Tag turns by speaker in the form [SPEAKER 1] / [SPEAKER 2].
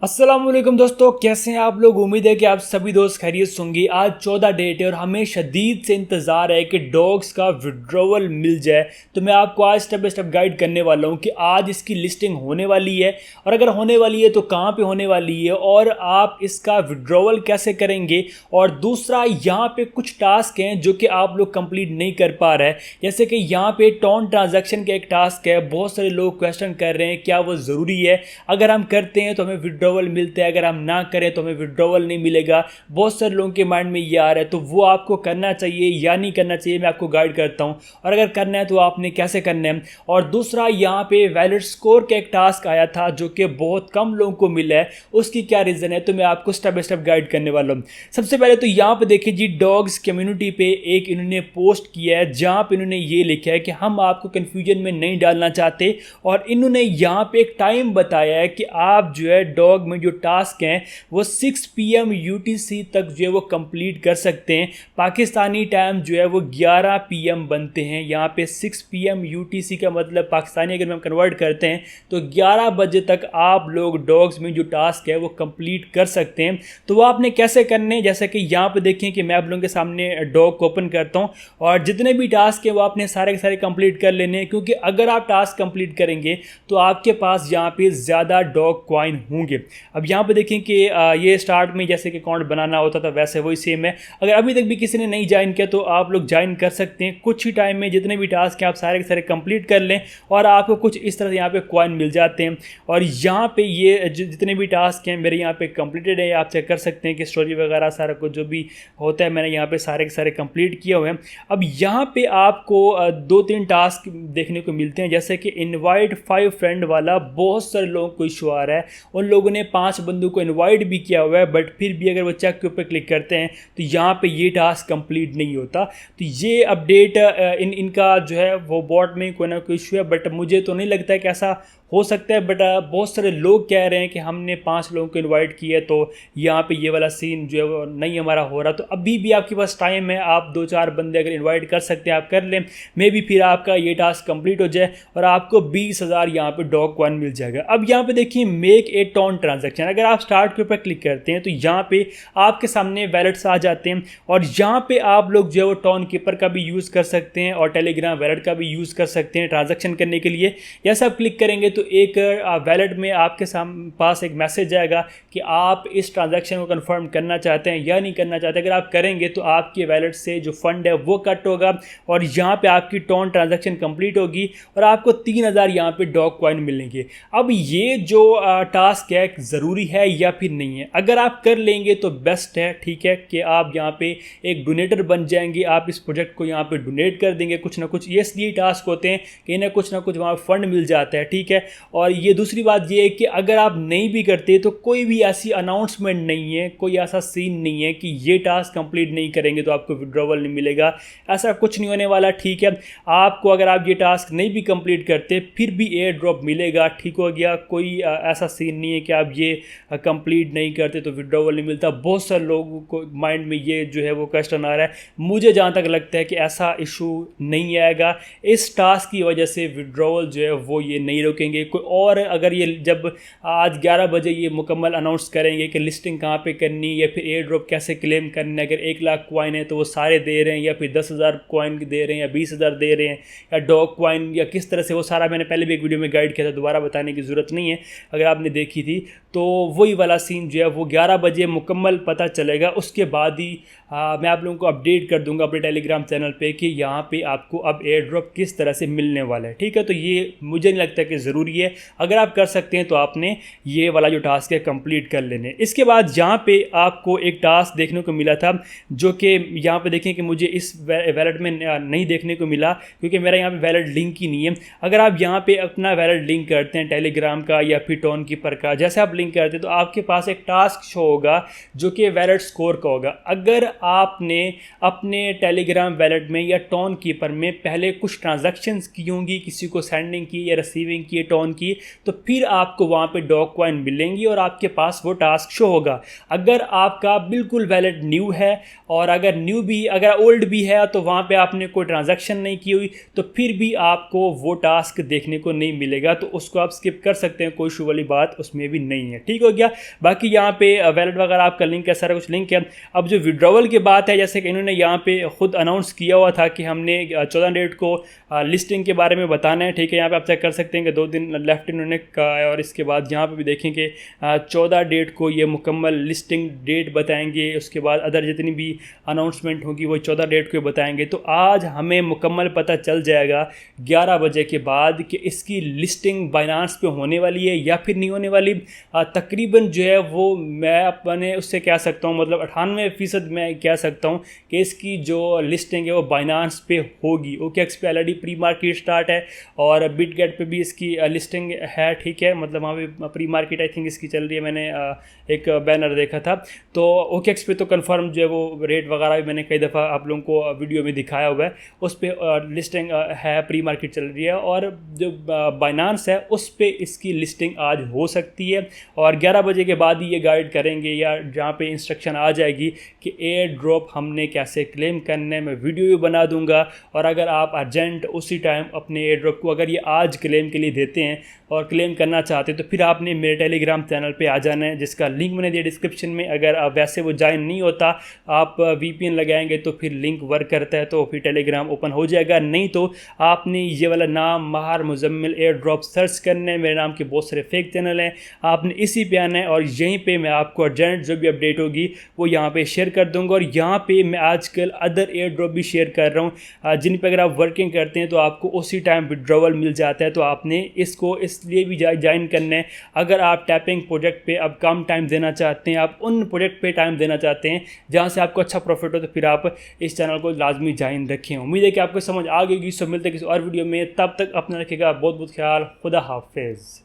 [SPEAKER 1] अस्सलामुअलैकुम दोस्तों, कैसे हैं आप लोग। उम्मीद है कि आप सभी दोस्त खैरियत से होंगे। आज 14 डेट है और हमें शदीद से इंतज़ार है कि डॉग्स का विड्रॉवल मिल जाए। तो मैं आपको आज स्टेप बाय स्टेप गाइड करने वाला हूं कि आज इसकी लिस्टिंग होने वाली है और अगर होने वाली है तो कहां पे होने वाली है और आप इसका विड्रॉवल कैसे करेंगे। और दूसरा, यहाँ पे कुछ टास्क हैं जो कि आप लोग कंप्लीट नहीं कर पा रहे हैं, जैसे कि यहाँ पे टॉन ट्रांजैक्शन का एक टास्क है। बहुत सारे लोग क्वेश्चन कर रहे हैं क्या वो ज़रूरी है, अगर हम करते हैं तो हमें विड्रॉवल मिलता है, अगर हम ना करें तो हमें विड्रॉवल नहीं मिलेगा। बहुत सारे लोगों के माइंड में ये आ रहा है, तो वो आपको करना चाहिए या नहीं करना चाहिए, मैं आपको गाइड करता हूं। और अगर करना है तो आपने कैसे करना है। और दूसरा, यहाँ पे वैलिड स्कोर का एक टास्क आया था जो कि बहुत कम लोगों को मिला है, उसकी क्या रीज़न है, तो मैं आपको स्टेप बाय स्टेप गाइड करने वाला हूँ। सबसे पहले तो यहाँ पे देखिए जी, डॉग्स कम्युनिटी पे एक इन्होंने पोस्ट किया है जहाँ पे इन्होंने ये लिखा है कि हम आपको कन्फ्यूजन में नहीं डालना चाहते। और इन्होंने यहाँ पे एक टाइम बताया है कि आप जो है डॉग में जो टास्क हैं वो 6 PM UTC तक जो है वो कंप्लीट कर सकते हैं। पाकिस्तानी टाइम जो है वो 11 PM बनते हैं। यहाँ पे 6 PM UTC का मतलब पाकिस्तानी अगर हम कन्वर्ट करते हैं तो 11 बजे तक आप लोग डॉग्स में जो टास्क है वो कंप्लीट कर सकते हैं। तो वो आपने कैसे करने, जैसे कि यहाँ पे देखें कि मैं आप लोगों के सामने डॉग को ओपन करता हूँ और जितने भी टास्क है वो आपने सारे के सारे कंप्लीट कर लेने हैं, क्योंकि अगर आप टास्क कंप्लीट करेंगे तो आपके पास यहाँ पे ज़्यादा डॉग कॉइन होंगे। अब यहाँ पे देखें कि ये स्टार्ट में जैसे कि अकाउंट बनाना होता था वैसे वही सेम है। अगर अभी तक भी किसी ने नहीं ज्वाइन किया तो आप लोग ज्वाइन कर सकते हैं। कुछ ही टाइम में जितने भी टास्क हैं आप सारे के सारे कंप्लीट कर लें और आपको कुछ इस तरह से यहाँ पे कॉइन मिल जाते हैं। और यहाँ पे ये जितने भी टास्क हैं मेरे यहाँ पे कंप्लीटेड है, आप चेक कर सकते हैं कि स्टोरी वगैरह सारा कुछ जो भी होता है मैंने यहाँ पे सारे के सारे कंप्लीट किए हुए हैं। अब यहाँ पे आपको 2-3 टास्क देखने को मिलते हैं, जैसे कि इनवाइट 5 फ्रेंड वाला बहुत सारे लोगों को इशू आ रहा है। उन लोगों ने 5 बंदों को इनवाइट भी किया हुआ है, बट फिर भी अगर वो चेक के ऊपर क्लिक करते हैं तो यहाँ पे ये टास्क कंप्लीट नहीं होता। तो ये अपडेट इनका जो है वो बॉट में कोई ना कोई इशू है, बट मुझे तो नहीं लगता है कि ऐसा हो सकता है। बट बहुत सारे लोग कह रहे हैं कि हमने 5 लोगों को इनवाइट किया तो यहाँ पे ये वाला सीन जो है वो नहीं हमारा हो रहा। तो अभी भी आपके पास टाइम है, आप 2-4 बंदे अगर इनवाइट कर सकते हैं आप कर लें। मे भी फिर आपका ये टास्क कंप्लीट हो जाए और आपको 20,000 यहाँ पे डॉग कॉइन मिल जाएगा। अब यहाँ पे देखिए, मेक ए टॉन ट्रांजैक्शन, अगर आप स्टार्ट के ऊपर क्लिक करते हैं तो यहाँ पे आपके सामने वैलेट्स आ जाते हैं और यहाँ पे आप लोग जो है वो टॉन कीपर का भी यूज़ कर सकते हैं और टेलीग्राम वैलेट का भी यूज़ कर सकते हैं ट्रांजैक्शन करने के लिए। जैसा आप क्लिक करेंगे तो एक वैलेट में आपके पास एक मैसेज आएगा कि आप इस ट्रांजैक्शन को कंफर्म करना चाहते हैं या नहीं करना चाहते। अगर आप करेंगे तो आपके वैलेट से जो फंड है वो कट होगा और यहाँ पे आपकी टॉन ट्रांजैक्शन कंप्लीट होगी और आपको 3,000 यहाँ पे डॉग कॉइन मिलेंगे। अब ये जो टास्क है ज़रूरी है या फिर नहीं है, अगर आप कर लेंगे तो बेस्ट है, ठीक है, कि आप यहाँ पे एक डोनेटर बन जाएंगे, आप इस प्रोजेक्ट को यहाँ पे डोनेट कर देंगे कुछ ना कुछ। ये इसलिए टास्क होते हैं कि इन्हें कुछ ना कुछ वहाँ फंड मिल जाता है, ठीक है। और ये दूसरी बात ये है कि अगर आप नहीं भी करते तो कोई भी ऐसी अनाउंसमेंट नहीं है, कोई ऐसा सीन नहीं है कि ये टास्क कंप्लीट नहीं करेंगे तो आपको विड्रॉवल नहीं मिलेगा, ऐसा कुछ नहीं होने वाला, ठीक है। आपको अगर आप ये टास्क नहीं भी कंप्लीट करते फिर भी एयर ड्रॉप मिलेगा, ठीक हो गया। कोई ऐसा सीन नहीं है कि आप ये कंप्लीट नहीं करते तो विड्रॉवल नहीं मिलता। बहुत सारे लोगों को माइंड में ये जो है वो क्वेश्चन आ रहा है। मुझे जहाँ तक लगता है कि ऐसा इशू नहीं आएगा। इस टास्क की वजह से विड्रॉवल जो है वो ये नहीं रोकेंगे। और अगर ये जब आज 11 बजे ये मुकम्मल अनाउंस करेंगे कि लिस्टिंग कहाँ पे करनी या फिर एयर ड्रॉप कैसे क्लेम करना है, अगर 1 लाख कॉइन है तो वो सारे दे रहे हैं या फिर 10,000 कॉइन दे रहे हैं या 20,000 दे रहे हैं या डॉग कॉइन या किस तरह से, वो सारा मैंने पहले भी एक वीडियो में गाइड किया था, दोबारा बताने की ज़रूरत नहीं है अगर आपने देखी थी। तो वही वाला सीन जो है वो 11 बजे मुकम्मल पता चलेगा। उसके बाद ही मैं आप लोगों को अपडेट कर दूंगा अपने टेलीग्राम चैनल पे कि यहाँ पे आपको अब एयर ड्रॉप किस तरह से मिलने वाला है, ठीक है। तो ये मुझे नहीं लगता कि ज़रूरी है, अगर आप कर सकते हैं तो आपने ये वाला जो टास्क है कंप्लीट कर लेने। इसके बाद यहाँ पे आपको एक टास्क देखने को मिला था जो कि यहाँ पे देखें कि मुझे इस वैलेट में नहीं देखने को मिला क्योंकि मेरा यहाँ पे वैलेट लिंक ही नहीं है। अगर आप यहाँ पे अपना वैलेट लिंक करते हैं टेलीग्राम का या फिर टॉन कीपर का, जैसे आप लिंक करते हैं तो आपके पास एक टास्क शो होगा जो कि वैलेट स्कोर का होगा। अगर आपने अपने टेलीग्राम वैलेट में या टॉन कीपर में पहले कुछ ट्रांजैक्शंस की होंगी, किसी को सेंडिंग की या रिसीविंग की ऑन की तो फिर आपको वहाँ पे डॉग कॉइन मिलेंगी और आपके पास वो टास्क शो होगा। अगर आपका बिल्कुल वैलेट न्यू है और अगर ओल्ड भी है तो वहाँ पे आपने कोई ट्रांजैक्शन नहीं की हुई तो फिर भी आपको वो टास्क देखने को नहीं मिलेगा, तो उसको आप स्किप कर सकते हैं, कोई इशू वाली बात उसमें भी नहीं है। ठीक हो गया। बाकी यहाँ पे वैलेट वगैरह आपका लिंक है, सारा कुछ लिंक है। अब जो विड्रॉवल की बात है, जैसे कि इन्होंने यहाँ पे खुद अनाउंस किया हुआ था कि हमने 14 डेट को लिस्टिंग के बारे में बताना है। ठीक है, यहाँ पे आप चेक कर सकते हैं कि 2 दिन लेफ्ट इन्होंने कहा है और इसके बाद यहाँ पे भी देखेंगे 14 डेट को ये मुकम्मल लिस्टिंग डेट बताएंगे। उसके बाद अदर जितनी भी अनाउंसमेंट होगी वो 14 डेट को बताएंगे। तो आज हमें मुकम्मल पता चल जाएगा 11 बजे के बाद कि इसकी लिस्टिंग बाइनांस पे होने वाली है या फिर नहीं होने वाली। तकरीबन जो है वो मैं अपने उससे कह सकता हूँ, मतलब 98% मैं कह सकता हूँ कि इसकी जो लिस्टिंग है वो बाइनांस पे होगी। OKX पे ऑलरेडी प्री मार्केट स्टार्ट है और बिटगेट पे भी इसकी लिस्टिंग है। ठीक है, मतलब वहाँ पे प्री मार्केट आई थिंक इसकी चल रही है, मैंने एक बैनर देखा था। तो OKX पे तो कंफर्म जो है वो रेट वगैरह भी मैंने कई दफ़ा आप लोगों को वीडियो में दिखाया हुआ है, उस पर लिस्टिंग है, प्री मार्केट चल रही है। और जो बाइनांस है उस पर इसकी लिस्टिंग आज हो सकती है और 11 बजे के बाद ही ये गाइड करेंगे या जहाँ पे इंस्ट्रक्शन आ जाएगी कि एयर ड्रॉप हमने कैसे क्लेम करने में वीडियो भी बना दूंगा। और अगर आप अर्जेंट उसी टाइम अपने एयर ड्रॉप को अगर ये आज क्लेम के लिए देते हैं और क्लेम करना चाहते हैं तो फिर आपने मेरे टेलीग्राम चैनल पे आ जाना है, जिसका लिंक मैंने दिया डिस्क्रिप्शन में। अगर आप वैसे वो ज्वाइन नहीं होता, आप VPN लगाएंगे तो फिर लिंक वर्क करता है तो फिर टेलीग्राम ओपन हो जाएगा। नहीं तो आपने ये वाला नाम Mahar Muzammil air drop search करना है, मेरे नाम के बहुत सारे फेक चैनल हैं, आपने इसी पे आना है और यहीं पे मैं आपको अर्जेंट जो भी अपडेट होगी वो यहाँ पे शेयर कर दूंगा। और यहाँ पे मैं आजकल अदर एयर ड्रॉप भी शेयर कर रहा हूँ जिन पे अगर आप वर्किंग करते हैं तो आपको उसी टाइम विड्रॉवल मिल जाता है। तो आपने इसको इसलिए भी ज्वाइन करना है, अगर आप टैपिंग प्रोजेक्ट पे अब कम टाइम देना चाहते हैं, आप उन प्रोजेक्ट पे टाइम देना चाहते हैं जहाँ से आपको अच्छा प्रॉफिट हो, तो फिर आप इस चैनल को लाजमी ज्वाइन रखें। उम्मीद है कि आपको समझ आ गई। सो मिलते हैं किसी और वीडियो में, तब तक अपना रखिएगा बहुत बहुत ख्याल। खुदा हाफिज़।